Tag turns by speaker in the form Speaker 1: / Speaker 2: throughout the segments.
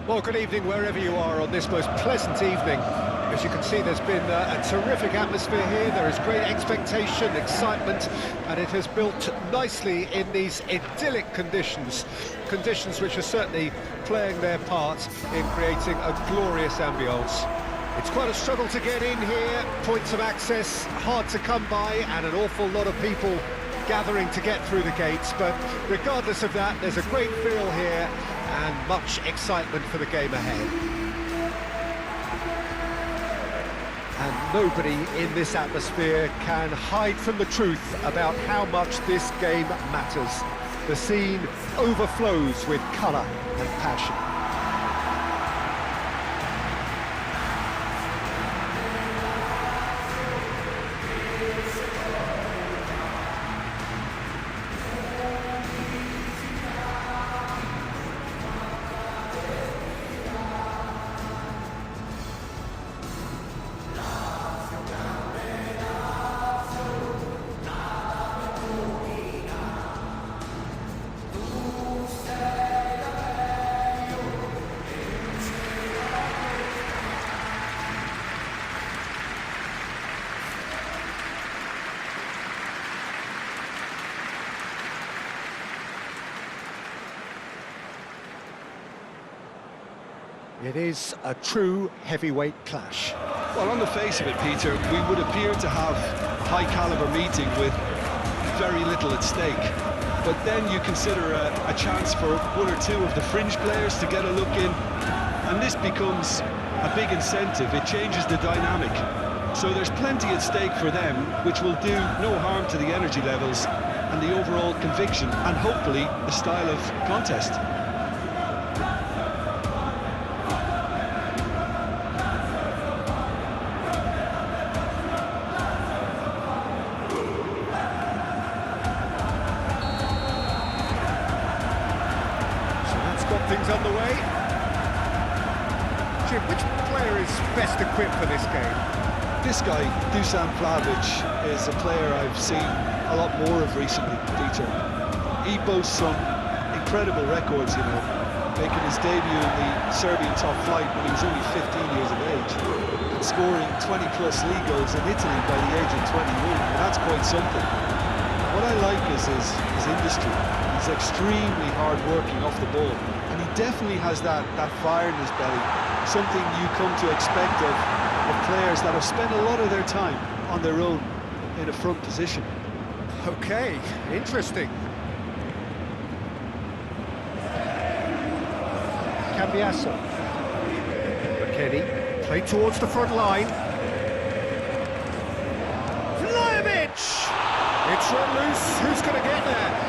Speaker 1: Well, good evening wherever you are on this most pleasant evening. As you can see, there's been a terrific atmosphere here. There is great expectation, excitement, and it has built nicely in these idyllic conditions. Conditions which are certainly playing their part in creating a glorious ambience. It's quite a struggle to get in here, points of access hard to come by, and an awful lot of people gathering to get through the gates, but regardless of that, there's a great feel here and much excitement for the game ahead. And nobody in this atmosphere can hide from the truth about how much this game matters. The scene overflows with colour and passion. It is a true heavyweight clash.
Speaker 2: Well, on the face of it, Peter, we would appear to have a high-caliber meeting with very little at stake. But then you consider a chance for one or two of the fringe players to get a look in, and this becomes a big incentive. It changes the dynamic. So there's plenty at stake for them, which will do no harm to the energy levels and the overall conviction, and hopefully the style of contest.
Speaker 1: Things underway. Jim, which player is best equipped for this game?
Speaker 2: This guy, Dusan Vlahovic, is a player I've seen a lot more of recently, Peter. He boasts some incredible records, you know, making his debut in the Serbian top flight when he was only 15 years of age, and scoring 20-plus league goals in Italy by the age of 21, and that's quite something. What I like is his industry. He's extremely hard-working off the ball. And he definitely has that fire in his belly, something you come to expect of players that have spent a lot of their time on their own in a front position.
Speaker 1: Okay, interesting. Cambiasso. McKennie, play towards the front line. Vlahovic! It's run loose, who's going to get there?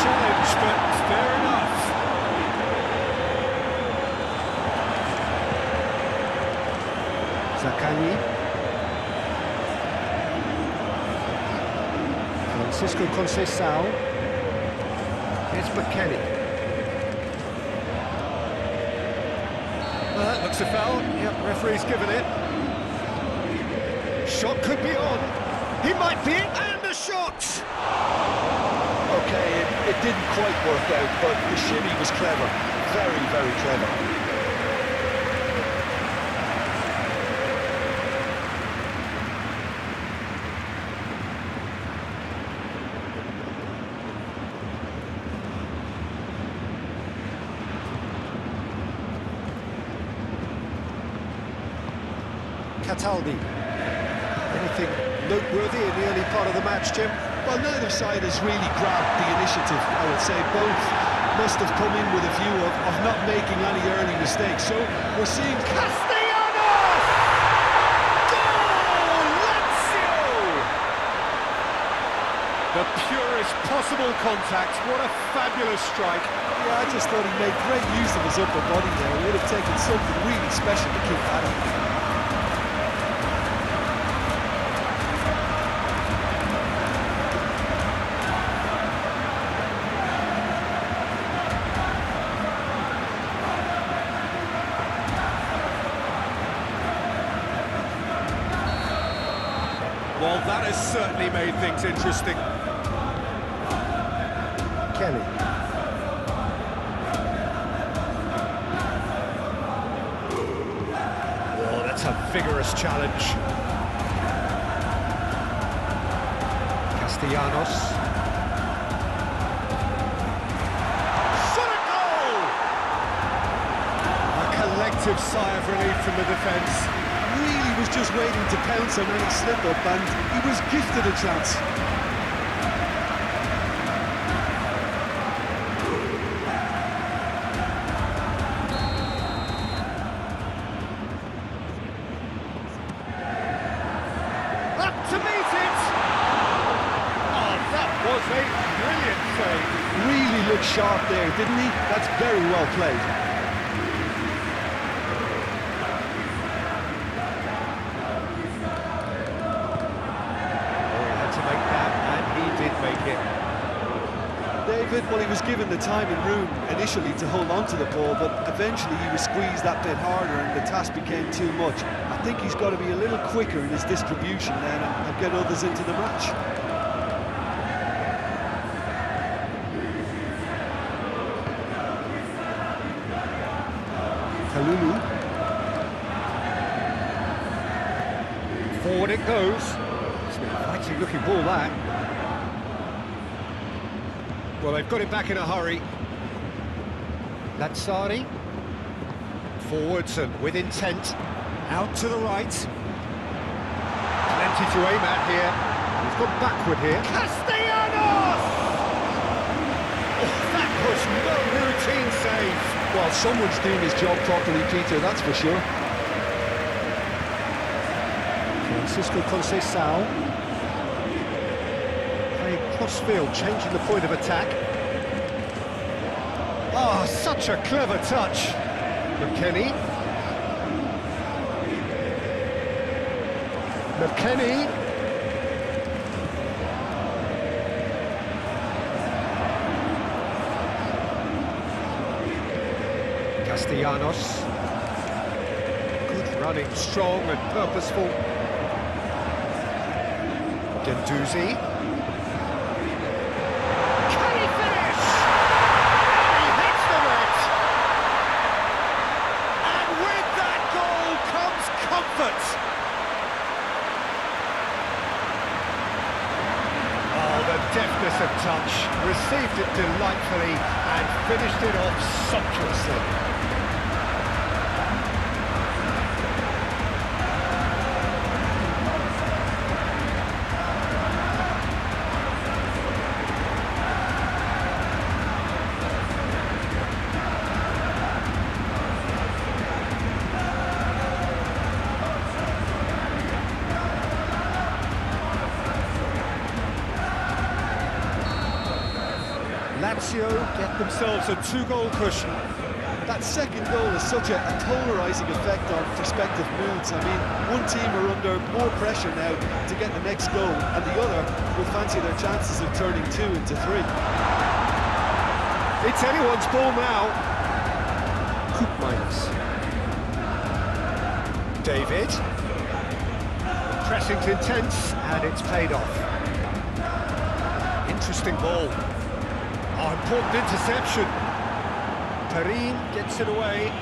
Speaker 1: Challenge, but fair enough. Zaccagni. Francisco Conceição. Here's McKennie. That looks a foul. Yep, referee's given it. Shot could be on. He might be it, and the shot!
Speaker 2: Okay, it didn't quite work out, but the shimmy was clever. Very, very clever.
Speaker 1: Cataldi. Anything noteworthy in the early part of the match, Jim?
Speaker 2: Well, neither side has really grabbed the initiative, I would say. Both must have come in with a view of not making any early mistakes. So we're seeing
Speaker 1: Castellanos! Goal! Lazio! The purest possible contact. What a fabulous strike.
Speaker 2: Yeah, I just thought he made great use of his upper body there. It would have taken something really special to keep that up.
Speaker 1: Well, that has certainly made things interesting. Kelly. Oh, that's a vigorous challenge. Castellanos. Shot a goal! A collective sigh of relief from the defence.
Speaker 2: Really was just waiting to pounce on any slip-up, and he was gifted a chance.
Speaker 1: Up to meet it! Oh, that was a brilliant save.
Speaker 2: Really looked sharp there, didn't he? That's very well played. David, well, he was given the time and room initially to hold on to the ball, but eventually he was squeezed that bit harder and the task became too much. I think he's got to be a little quicker in his distribution then and get others into the match.
Speaker 1: Kalulu. Forward it goes. It's an exciting looking ball, that. Well, they've got it back in a hurry. Lazzari. Forwards and with intent. Out to the right. Plenty to aim at here. He's gone backward here. Castellanos! Oh, that was no routine save.
Speaker 2: Well, someone's doing his job properly, Peter, that's for sure.
Speaker 1: Francisco Conceição. Crossfield, changing the point of attack. Ah, such a clever touch. McKennie. Castellanos. Good running, strong and purposeful. Gendouzi. Deftness of touch, received it delightfully and finished it off sumptuously. Lazio get themselves a 2-goal cushion.
Speaker 2: That second goal has such a polarising effect on prospective moods. I mean, one team are under more pressure now to get the next goal, and the other will fancy their chances of turning 2 into 3.
Speaker 1: It's anyone's ball now. Coop minus. David. Pressing's intense, and it's paid off. Interesting ball. Oh, important interception. Perin gets it away.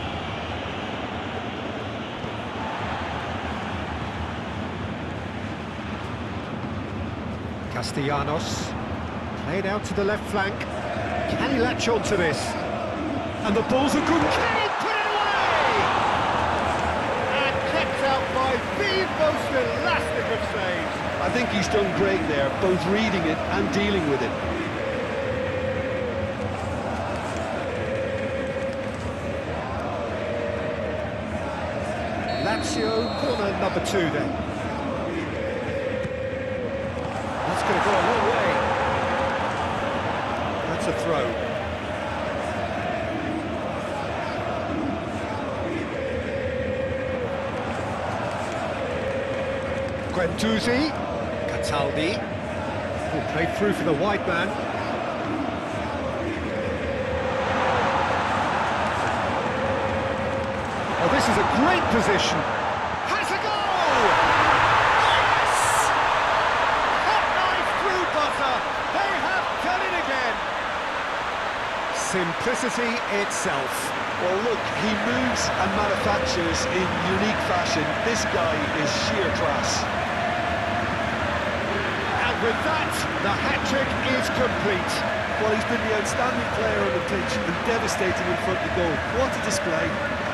Speaker 1: Castellanos. Played out to the left flank. Can he latch on to this? And the ball's a good... Can he put it away? And kept out by the most elastic of saves.
Speaker 2: I think he's done great there, both reading it and dealing with it.
Speaker 1: Lazio, corner number 2 then. That's going to go a long way. That's a throw. Gendouzi. Cataldi. Oh, played through for the wide man. Oh, this is a great position. Has a goal! Yes! simplicity itself.
Speaker 2: Well, look, he moves and manufactures in unique fashion. This guy is sheer class.
Speaker 1: And with that, the hat-trick is complete.
Speaker 2: Well, he's been the outstanding player on the pitch and devastating in front of goal. What a display,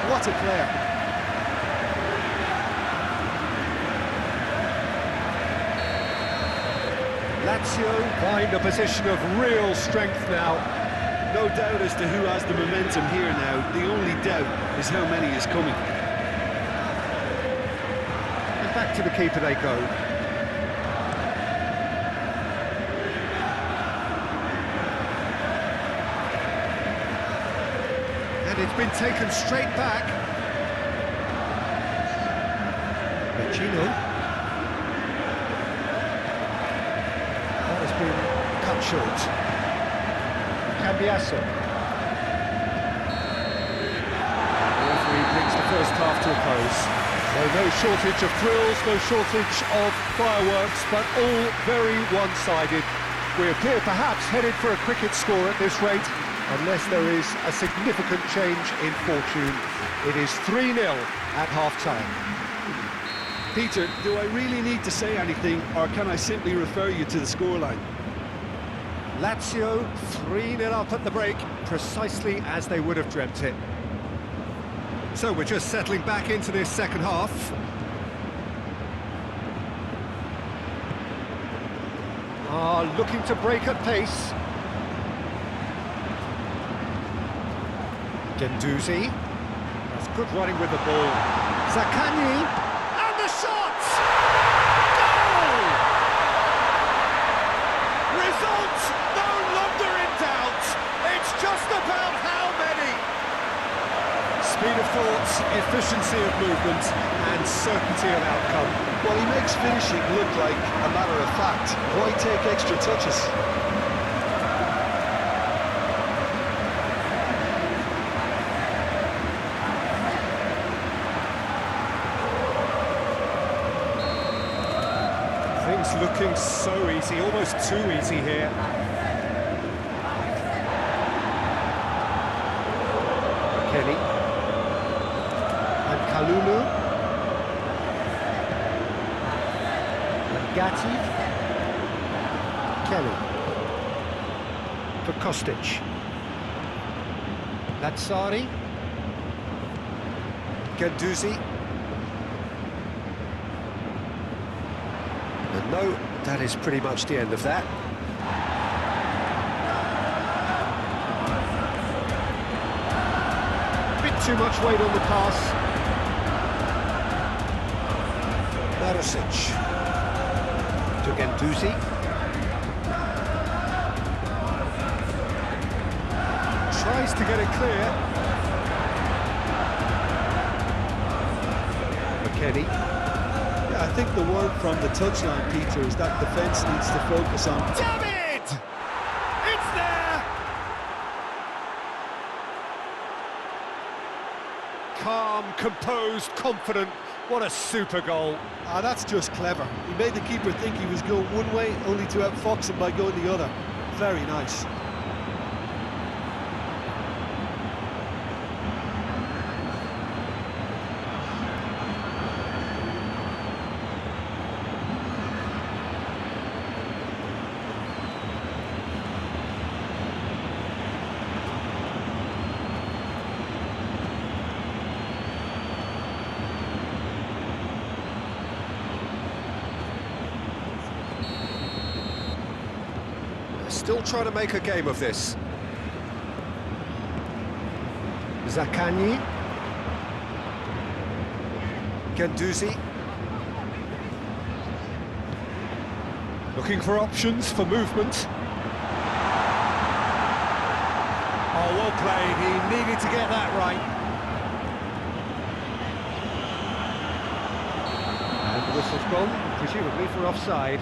Speaker 2: what a player.
Speaker 1: Lazio find a position of real strength now.
Speaker 2: No doubt as to who has the momentum here now. The only doubt is how many is coming.
Speaker 1: And back to the keeper they go. And it's been taken straight back. Vecino. That has been cut short. Cambiasso. The referee brings the first half to a close. So no shortage of thrills, no shortage of fireworks, but all very one-sided. We appear perhaps headed for a cricket score at this rate, unless there is a significant change in fortune. It is 3-0 at half-time.
Speaker 2: Peter, do I really need to say anything, or can I simply refer you to the scoreline?
Speaker 1: Lazio 3-0 up at the break, precisely as they would have dreamt it. So we're just settling back into this second half. Looking to break at pace. Guendouzi. That's good running with the ball. Zaccagni. And the shot! Goal! Result no longer in doubt. It's just about how many. Speed of thought, efficiency of movement, and certainty of outcome.
Speaker 2: Well, he makes finishing look like a matter of fact. Why take extra touches?
Speaker 1: Things looking so easy, almost too easy here. Kenny. And Kalulu. And Gatti. Kelly. For Kostic. Lazzari. Guendouzi. And no, that is pretty much the end of that. Bit too much weight on the pass. Barisic to Guendouzi. Tries to get it clear. McKennie.
Speaker 2: I think the word from the touchline, Peter, is that defence needs to focus on...
Speaker 1: Damn it! It's there! Calm, composed, confident. What a super goal.
Speaker 2: Ah, that's just clever. He made the keeper think he was going one way, only to outfox him by going the other. Very nice.
Speaker 1: Still trying to make a game of this. Zaccagni. Guendouzi. Looking for options for movement. Oh, well played. He needed to get that right. And the whistle's gone, presumably for offside.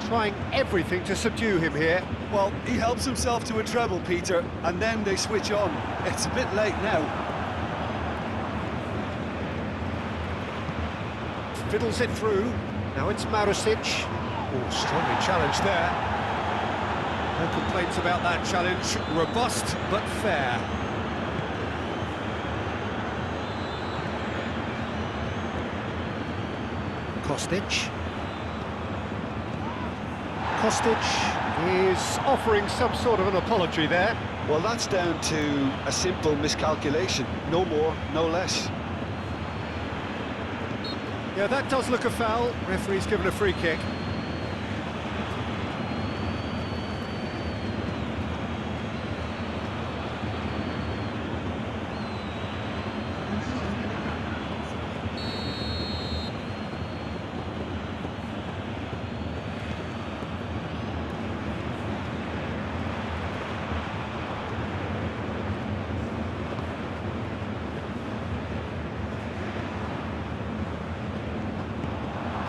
Speaker 1: trying everything to subdue him here.
Speaker 2: Well, he helps himself to a treble, Peter, and then they switch on. It's a bit late now.
Speaker 1: Fiddles it through. Now it's Marusic. Oh, strongly challenged there. No complaints about that challenge. Robust but fair. Kostic. Kostic is offering some sort of an apology there.
Speaker 2: Well, that's down to a simple miscalculation. No more, no less.
Speaker 1: Yeah, that does look a foul. Referee's given a free kick.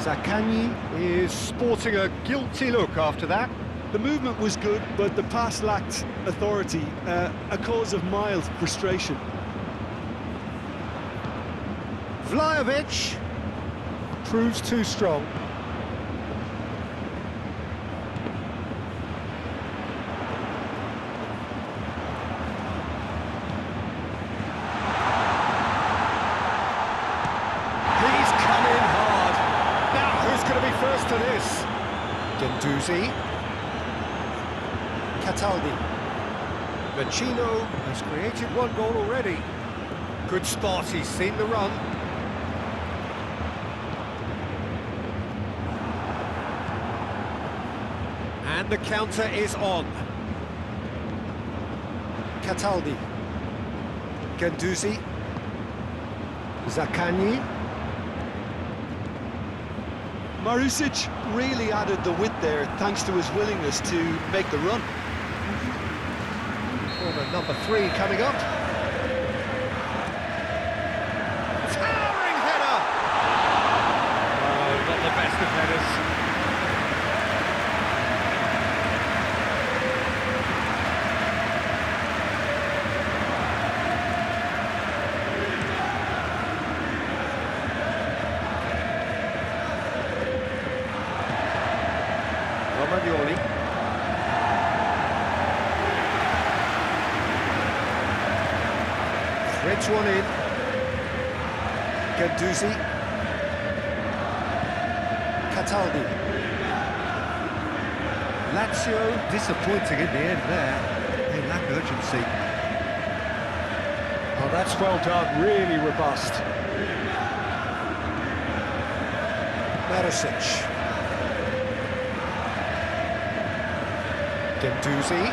Speaker 1: Zaccagni is sporting a guilty look after that.
Speaker 2: The movement was good, but the pass lacked authority, a cause of mild frustration.
Speaker 1: Vlahovic proves too strong. He's come in hard. Now, who's going to be first to this? Guendouzi. Cataldi. Vecino has created one goal already. Good spot, he's seen the run. And the counter is on. Cataldi. Guendouzi. Zaccagni.
Speaker 2: Marusic really added the width there thanks to his willingness to make the run.
Speaker 1: Corner number 3 coming up. Towering header! Oh, not the best of headers. Romagnoli. Threads one in. Guendouzi. Cataldi. Lazio disappointing in the end there. They lack urgency. Oh, that's well done, really robust. Marusic. Guendouzi.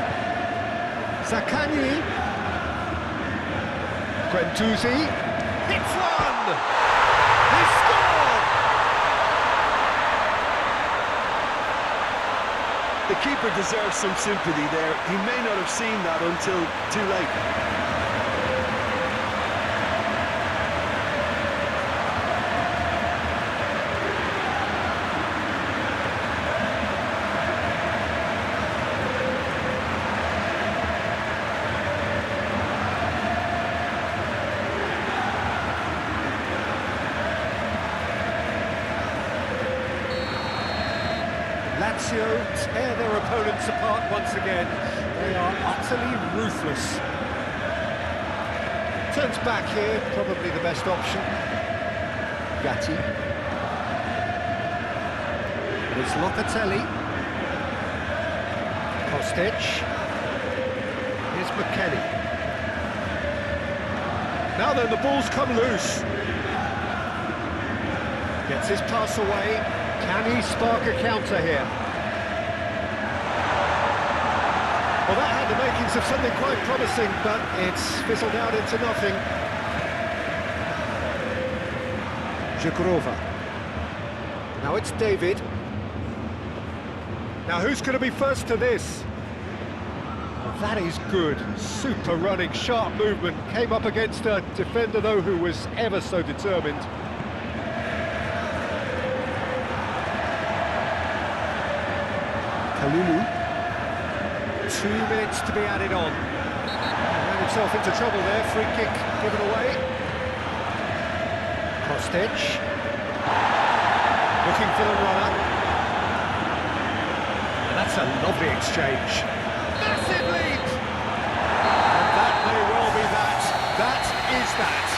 Speaker 1: Zaccagni. Guendouzi. Hits one! He scored!
Speaker 2: The keeper deserves some sympathy there. He may not have seen that until too late.
Speaker 1: Lazio tear their opponents apart once again. They are utterly ruthless. Turns back here, probably the best option. Gatti. It's Locatelli. Kostic. Here's McKennie. Now then, the ball's come loose. Gets his pass away. Can he spark a counter here? Well, that had the makings of something quite promising, but it's fizzled out into nothing. Jagrova. Now it's David. Now who's going to be first to this? Well, that is good. Super running, sharp movement. Came up against a defender, though, who was ever so determined.
Speaker 3: Kalulu.
Speaker 1: 2 minutes to be added on. Ran himself into trouble there, free kick given away. Kostic. Looking for the runner. And that's a lovely exchange. Massive leap! And that may well be that. That is that.